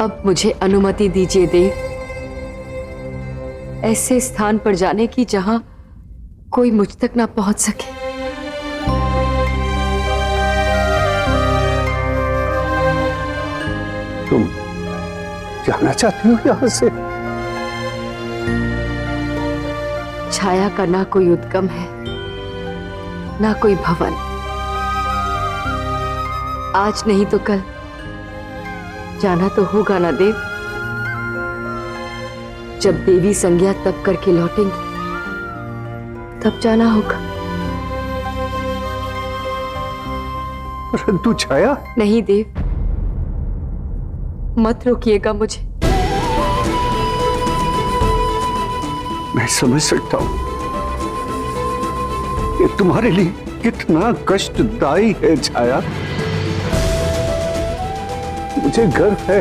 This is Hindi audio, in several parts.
अब मुझे अनुमति दीजिए देव, ऐसे स्थान पर जाने की जहां कोई मुझ तक ना पहुंच सके। तुम जाना चाहती हो यहां से? छाया का ना कोई उद्गम है, ना कोई भवन। आज नहीं तो कल जाना तो होगा ना देव। जब देवी संज्ञा तप करके लौटेंगी तब जाना होगा। परंतु छाया। नहीं देव, मत रोकिएगा मुझे। मैं समझ सकता हूं ये तुम्हारे लिए कितना कष्टदायी है छाया। मुझे गर्व है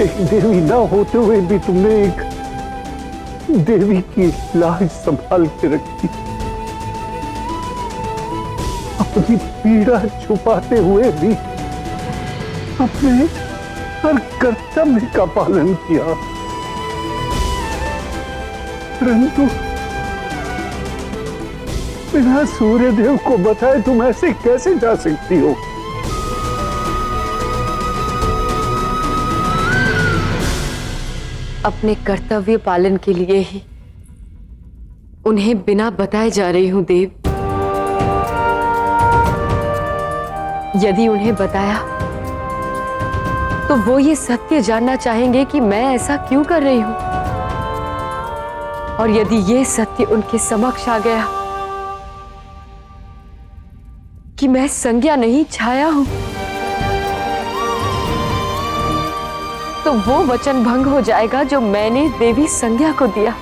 एक देवी ना होते हुए भी तुमने एक देवी की लाज संभाल के रखी। अपनी पीड़ा छुपाते हुए भी अपने हर कर्तव्य का पालन किया। परंतु बिना सूर्यदेव को बताए तुम ऐसे कैसे जा सकती हो? अपने कर्तव्य पालन के लिए ही उन्हें बिना बताए जा रही हूं देव। यदि उन्हें बताया तो वो ये सत्य जानना चाहेंगे कि मैं ऐसा क्यों कर रही हूं। और यदि ये सत्य उनके समक्ष आ गया कि मैं संज्ञा नहीं छाया हूं, तो वो वचन भंग हो जाएगा जो मैंने देवी संज्ञा को दिया।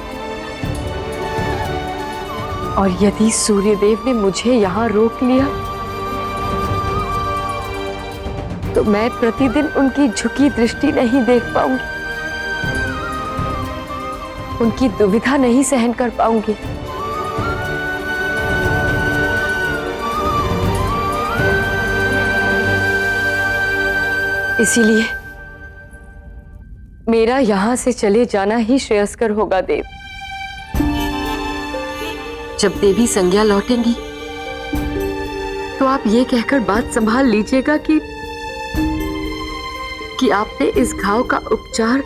और यदि सूर्यदेव ने मुझे यहां रोक लिया तो मैं प्रतिदिन उनकी झुकी दृष्टि नहीं देख पाऊंगी, उनकी दुविधा नहीं सहन कर पाऊंगी। इसीलिए मेरा यहां से चले जाना ही श्रेयस्कर होगा देव। जब देवी संज्ञा लौटेंगी तो आप ये कहकर बात संभाल लीजिएगा कि आपने इस घाव का उपचार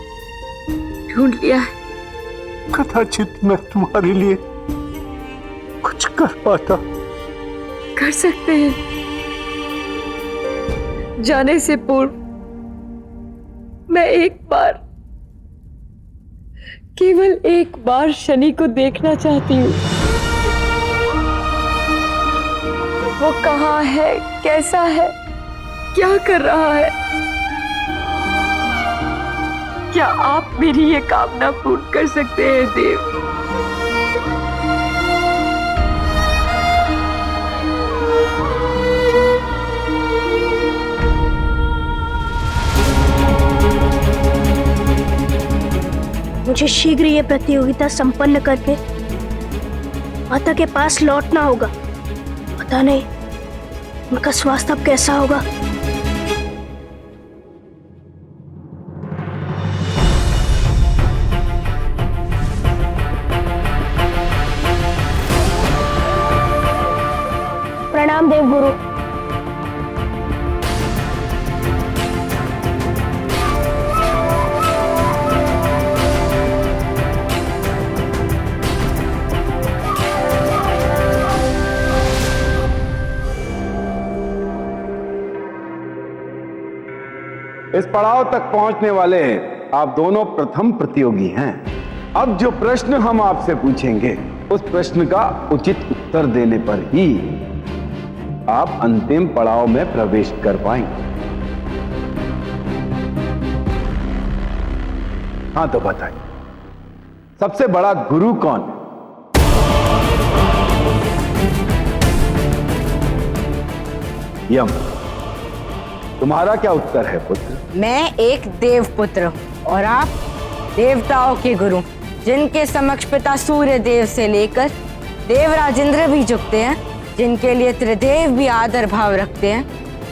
ढूंढ लिया है। कदाचित मैं तुम्हारे लिए कुछ कर पाता। कर सकते हैं। जाने से पूर्व मैं एक बार, केवल एक बार शनि को देखना चाहती हूँ। वो कहाँ है, कैसा है, क्या कर रहा है? क्या आप मेरी ये कामना पूर्ण कर सकते हैं देव? मुझे शीघ्र ये प्रतियोगिता संपन्न करके माता के पास लौटना होगा। पता नहीं उनका स्वास्थ्य अब कैसा होगा। प्रणाम देवगुरु। इस पड़ाव तक पहुंचने वाले आप दोनों प्रथम प्रतियोगी हैं। अब जो प्रश्न हम आपसे पूछेंगे उस प्रश्न का उचित उत्तर देने पर ही आप अंतिम पड़ाव में प्रवेश कर पाएंगे। हाँ तो बताइए, सबसे बड़ा गुरु कौन है? यम। तुम्हारा क्या उत्तर है पुत्र? मैं एक देव पुत्र हूँ और आप देवताओं के गुरु, जिनके समक्ष पिता सूर्य देव से लेकर देवराज इंद्र भी झुकते हैं, जिनके लिए त्रिदेव भी आदर भाव रखते हैं।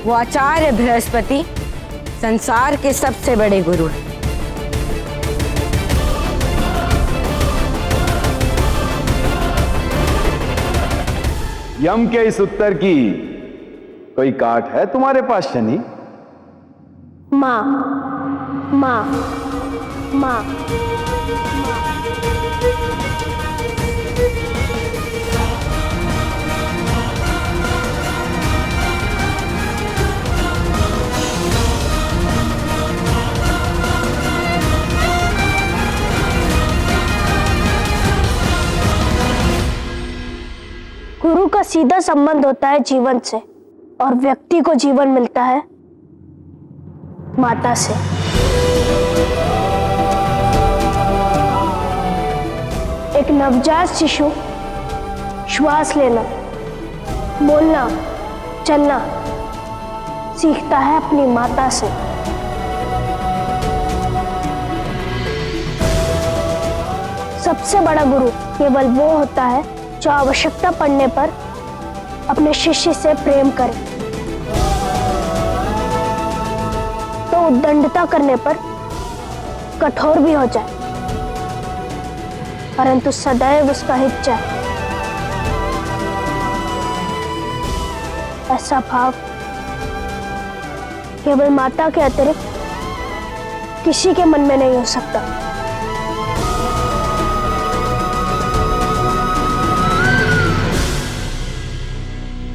वो आचार्य बृहस्पति संसार के सबसे बड़े गुरु हैं। यम के इस उत्तर की कोई काट है तुम्हारे पास शनि? माँ माँ माँ। गुरु का सीधा संबंध होता है जीवन से और व्यक्ति को जीवन मिलता है माता से। एक नवजात शिशु श्वास लेना, बोलना, चलना सीखता है अपनी माता से। सबसे बड़ा गुरु केवल वो होता है जो आवश्यकता पड़ने पर अपने शिष्य से प्रेम करे, तो उद्दंडता करने पर कठोर भी हो जाए, परंतु सदैव उसका हित चाहे। ऐसा भाव केवल माता के अतिरिक्त किसी के मन में नहीं हो सकता।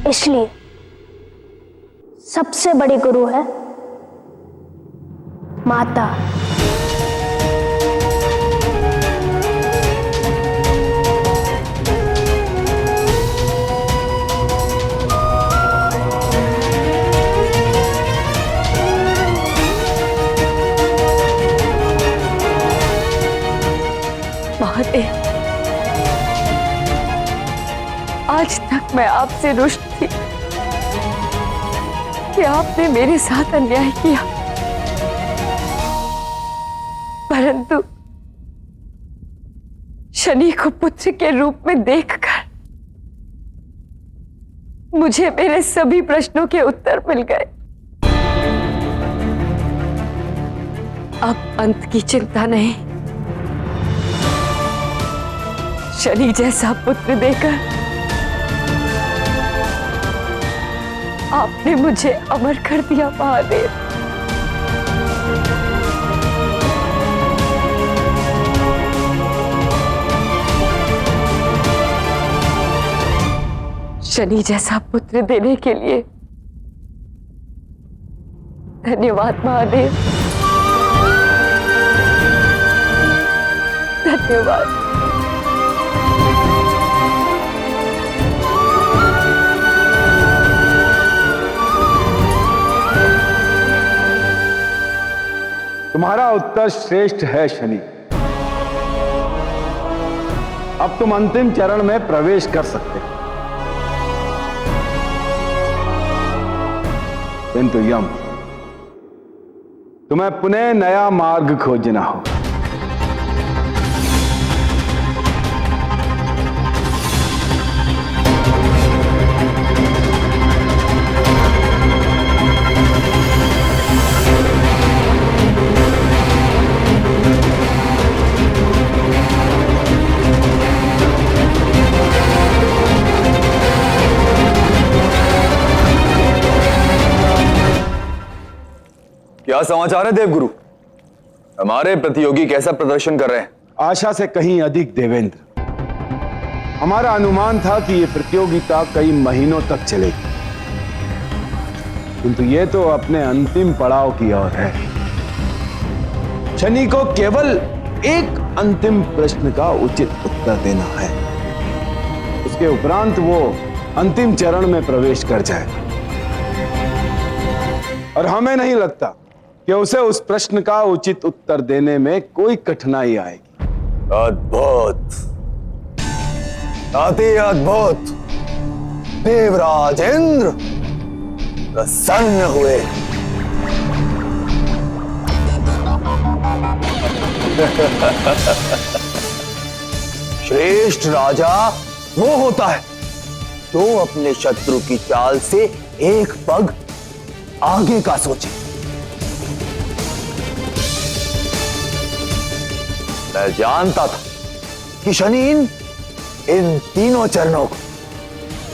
इसलिए सबसे बड़ी गुरु है माता। महादेव, आज तक मैं आपसे रुष्ट थी कि आपने मेरे साथ अन्याय किया, परंतु शनि को पुत्र के रूप में देखकर मुझे मेरे सभी प्रश्नों के उत्तर मिल गए। अब अंत की चिंता नहीं। शनि जैसा पुत्र देकर आपने मुझे अमर कर दिया महादेव। शनि जैसा पुत्र देने के लिए धन्यवाद महादेव, धन्यवाद। तुम्हारा उत्तर श्रेष्ठ है शनि। अब तुम अंतिम चरण में प्रवेश कर सकते हो, किंतु यम, तुम्हें पुनः नया मार्ग खोजना होगा। क्या समाचार है देवगुरु? हमारे प्रतियोगी कैसा प्रदर्शन कर रहे हैं? आशा से कहीं अधिक देवेंद्र। हमारा अनुमान था कि यह प्रतियोगिता कई महीनों तक चलेगी, किंतु यह तो अपने अंतिम पड़ाव की ओर है। शनि को केवल एक अंतिम प्रश्न का उचित उत्तर देना है, उसके उपरांत वो अंतिम चरण में प्रवेश कर जाएगा, और हमें नहीं लगता कि उसे उस प्रश्न का उचित उत्तर देने में कोई कठिनाई आएगी। अद्भुत, अति अद्भुत। देवराज इंद्र प्रसन्न हुए। श्रेष्ठ राजा वो होता है जो अपने शत्रु की चाल से एक पग आगे का सोचे। मैं जानता था कि शनि इन तीनों चरणों को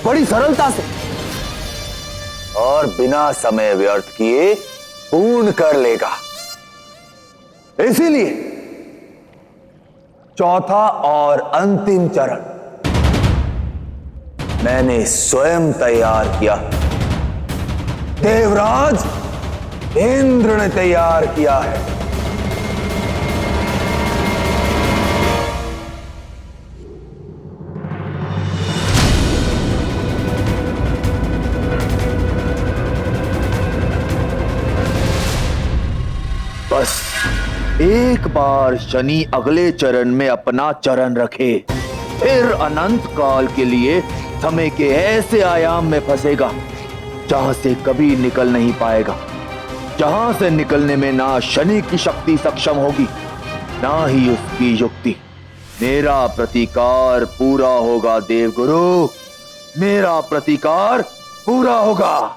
बड़ी सरलता से और बिना समय व्यर्थ किए पूर्ण कर लेगा। इसीलिए चौथा और अंतिम चरण मैंने स्वयं तैयार किया। देवराज इंद्र ने तैयार किया है। बस एक बार शनि अगले चरण में अपना चरण रखे, फिर अनंत काल के लिए समय के ऐसे आयाम में फंसेगा जहां से कभी निकल नहीं पाएगा, जहां से निकलने में ना शनि की शक्ति सक्षम होगी ना ही उसकी युक्ति। मेरा प्रतिकार पूरा होगा देवगुरु, मेरा प्रतिकार पूरा होगा।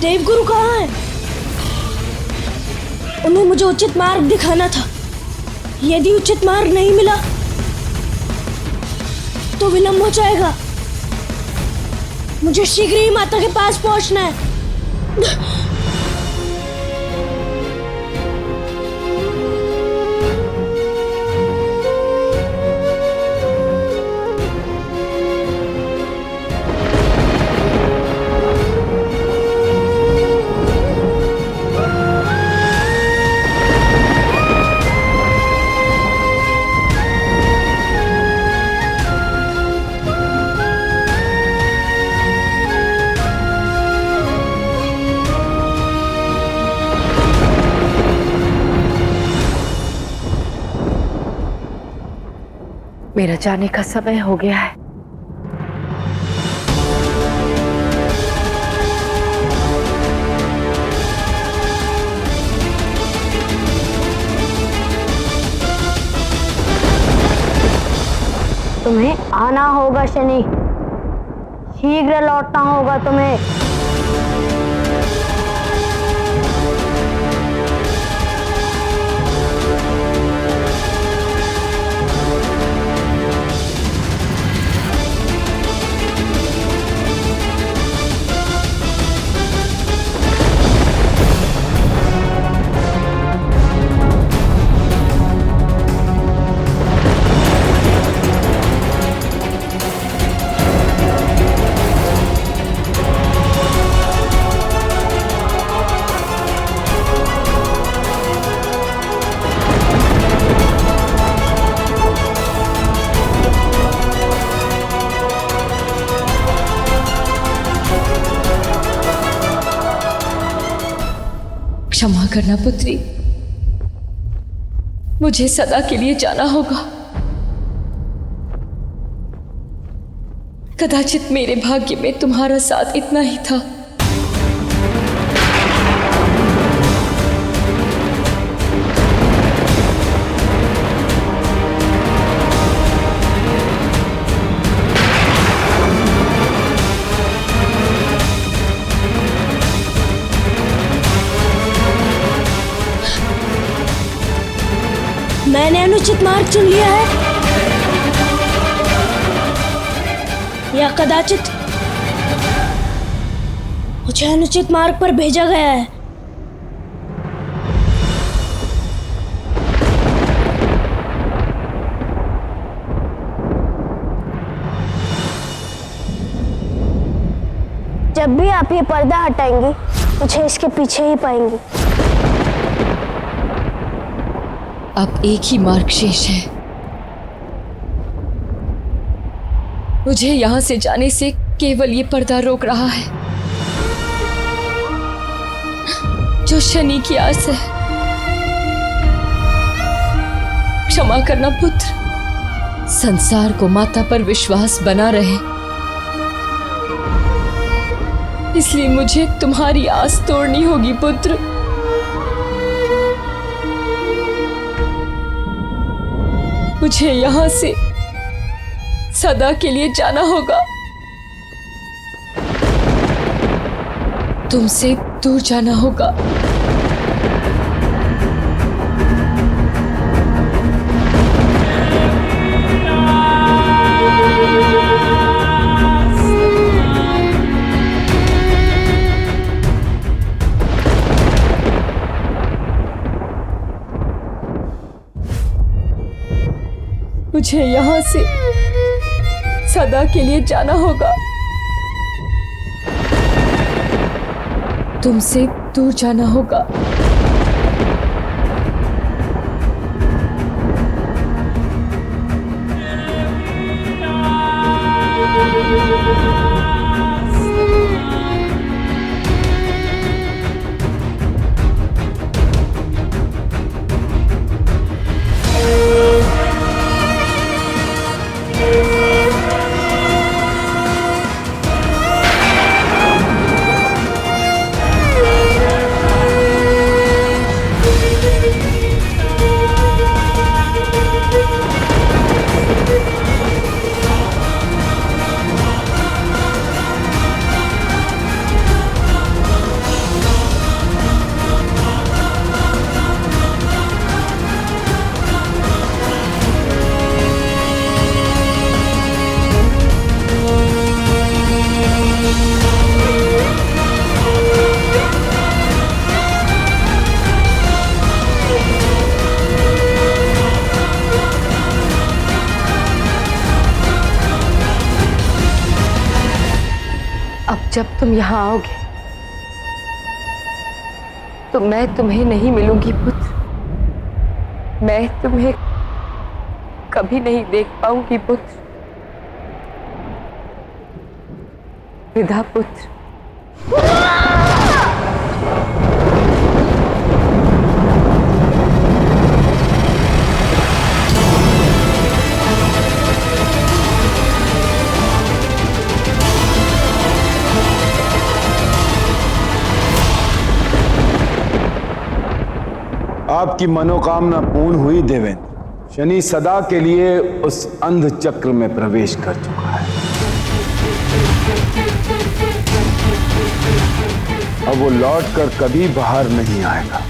देवगुरु कहाँ है? उन्हें मुझे उचित मार्ग दिखाना था। यदि उचित मार्ग नहीं मिला तो विलंब हो जाएगा। मुझे शीघ्र ही माता के पास पहुंचना है। मेरा जाने का समय हो गया है। तुम्हें आना होगा शनि, शीघ्र लौटना होगा तुम्हें। क्षमा करना पुत्री, मुझे सदा के लिए जाना होगा। कदाचित मेरे भाग्य में तुम्हारा साथ इतना ही था। मैंने अनुचित मार्ग चुन लिया है, या कदाचित मुझे अनुचित मार्ग पर भेजा गया है। जब भी आप ये पर्दा हटाएंगी मुझे इसके पीछे ही पाएंगी। अब एक ही मार्ग शेष है। मुझे यहां से जाने से केवल ये पर्दा रोक रहा है। जो शनि की आस है। क्षमा करना पुत्र, संसार को माता पर विश्वास बना रहे, इसलिए मुझे तुम्हारी आस तोड़नी होगी पुत्र। मुझे यहां से सदा के लिए जाना होगा, तुमसे दूर जाना होगा। मुझे यहां से सदा के लिए जाना होगा, तुमसे दूर जाना होगा। अब जब तुम यहाँ आओगे तो मैं तुम्हें नहीं मिलूंगी पुत्र, मैं तुम्हें कभी नहीं देख पाऊंगी पुत्र। विदा पुत्र। आपकी मनोकामना पूर्ण हुई देवेंद्र। शनि सदा के लिए उस अंध चक्र में प्रवेश कर चुका है। अब वो लौटकर कभी बाहर नहीं आएगा।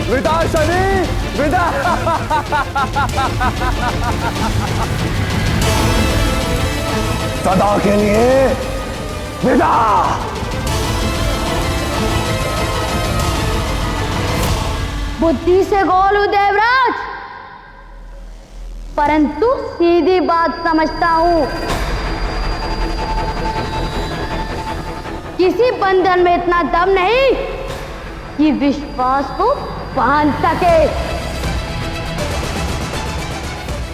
विदा शनि, विदा। सदा के लिए विदा। बुद्धि से गोलू देवराज, परंतु सीधी बात समझता हूं। किसी बंधन में इतना दम नहीं कि विश्वास को बांध सके।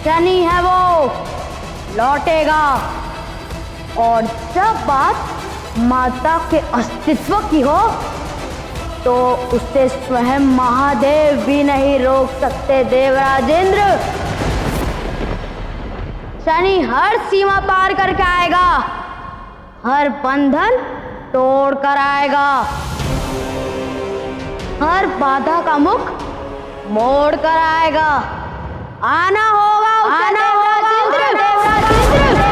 शनि है वो, लौटेगा। और जब बात माता के अस्तित्व की हो तो उसे स्वयं महादेव भी नहीं रोक सकते देवराजेंद्र। शनि हर सीमा पार करके आएगा, हर बंधन तोड़ कर आएगा, हर बाधा का मुख मोड़ कर आएगा। आना होगा उसे देवराजेंद्र।